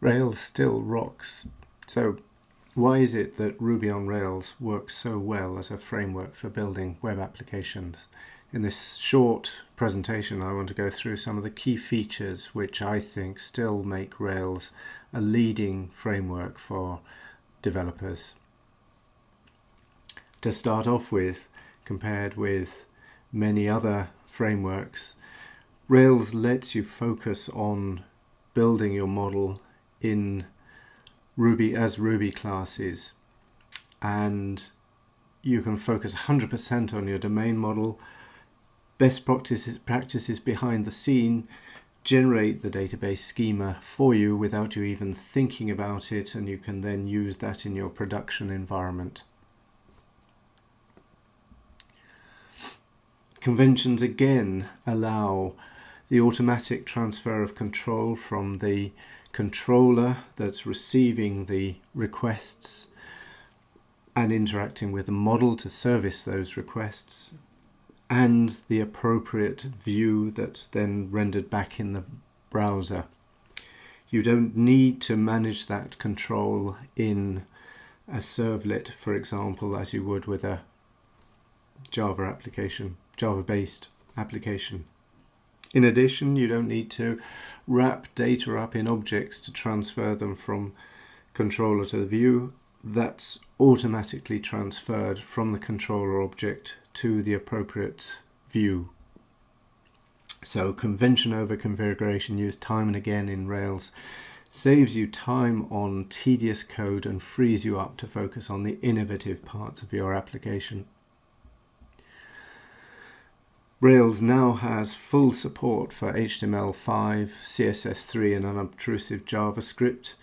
Rails still rocks. So why is it that Ruby on Rails works so well as a framework for building web applications? In this short presentation, I want to go through some of the key features which I think still make Rails a leading framework for developers. To start off with, compared with many other frameworks, Rails lets you focus on building your model in Ruby as Ruby classes, and you can focus 100% on your domain model, best practices behind the scene, generate the database schema for you without you even thinking about it, and you can then use that in your production environment. Conventions again allow the automatic transfer of control from the controller that's receiving the requests and interacting with the model to service those requests, and the appropriate view that's then rendered back in the browser. You don't need to manage that control in a servlet, for example, as you would with a Java application, Java-based application. In addition, you don't need to wrap data up in objects to transfer them from controller to the view. That's automatically transferred from the controller object to the appropriate view. So convention over configuration, used time and again in Rails, saves you time on tedious code and frees you up to focus on the innovative parts of your application. Rails now has full support for HTML5, CSS3 and unobtrusive JavaScript.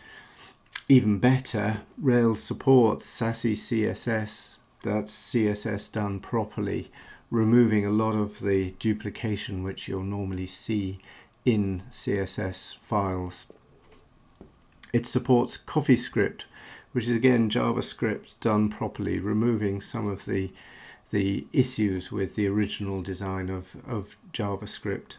Even better, Rails supports Sassy CSS, that's CSS done properly, removing a lot of the duplication which you'll normally see in CSS files. It supports CoffeeScript, which is again JavaScript done properly, removing some of the issues with the original design of JavaScript.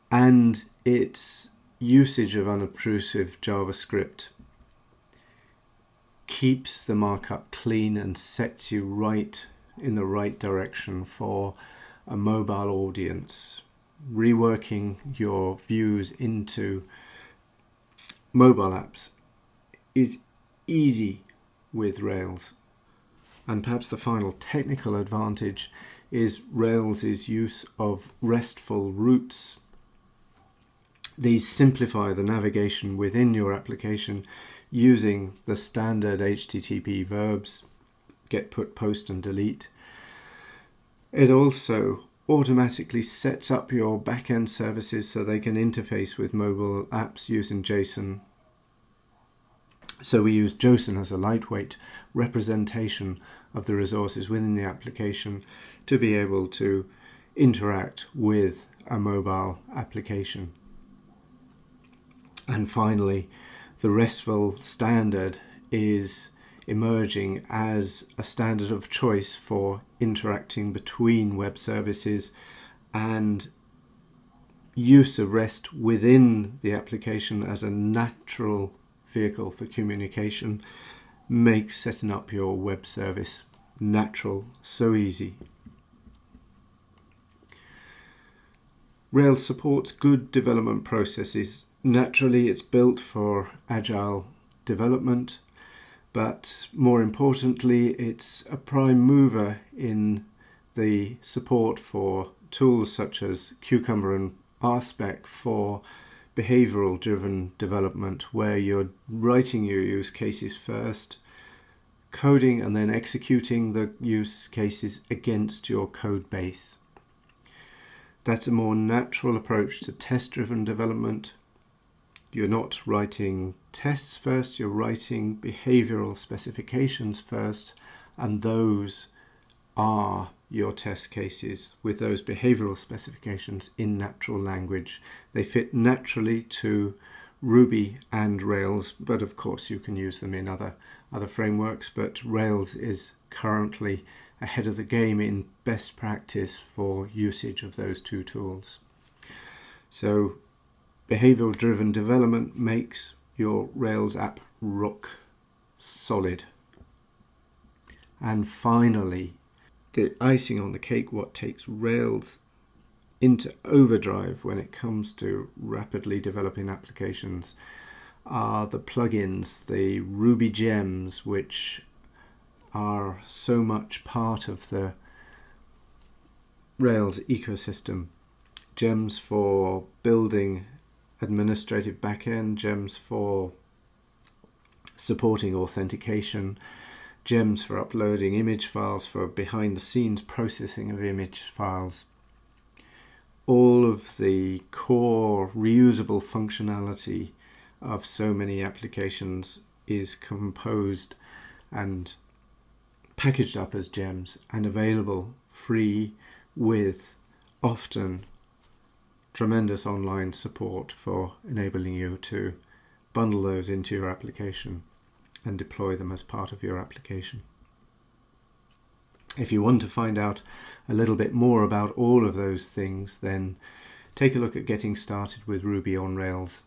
And its usage of unobtrusive JavaScript keeps the markup clean and sets you right in the right direction for a mobile audience. Reworking your views into mobile apps is easy with Rails. And perhaps the final technical advantage is Rails' use of RESTful routes. These simplify the navigation within your application using the standard HTTP verbs, get, put, post and delete. It also automatically sets up your backend services so they can interface with mobile apps using JSON. So we use JSON as a lightweight representation of the resources within the application to be able to interact with a mobile application. And finally, the RESTful standard is emerging as a standard of choice for interacting between web services, and use of REST within the application as a natural vehicle for communication makes setting up your web service natural, so easy. Rails supports good development processes. Naturally, it's built for agile development, but more importantly, it's a prime mover in the support for tools such as Cucumber and RSpec for behavioral driven development, where you're writing your use cases first, coding and then executing the use cases against your code base. That's a more natural approach to test driven development. You're not writing tests first, you're writing behavioral specifications first, and those are your test cases with those behavioral specifications in natural language. They fit naturally to Ruby and Rails, but of course you can use them in other frameworks, but Rails is currently ahead of the game in best practice for usage of those two tools. So behavioral driven development makes your Rails app rock solid. And finally, the icing on the cake, what takes Rails into overdrive when it comes to rapidly developing applications, are the plugins, the Ruby gems, which are so much part of the Rails ecosystem. Gems for building administrative backend, gems for supporting authentication, gems for uploading image files, for behind the scenes processing of image files. All of the core reusable functionality of so many applications is composed and packaged up as gems and available free, with often tremendous online support for enabling you to bundle those into your application and deploy them as part of your application. If you want to find out a little bit more about all of those things, then take a look at Getting Started with Ruby on Rails.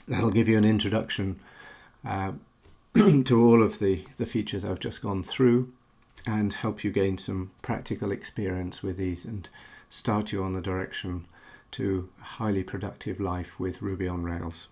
That'll give you an introduction to all of the features I've just gone through and help you gain some practical experience with these and start you on the direction to a highly productive life with Ruby on Rails.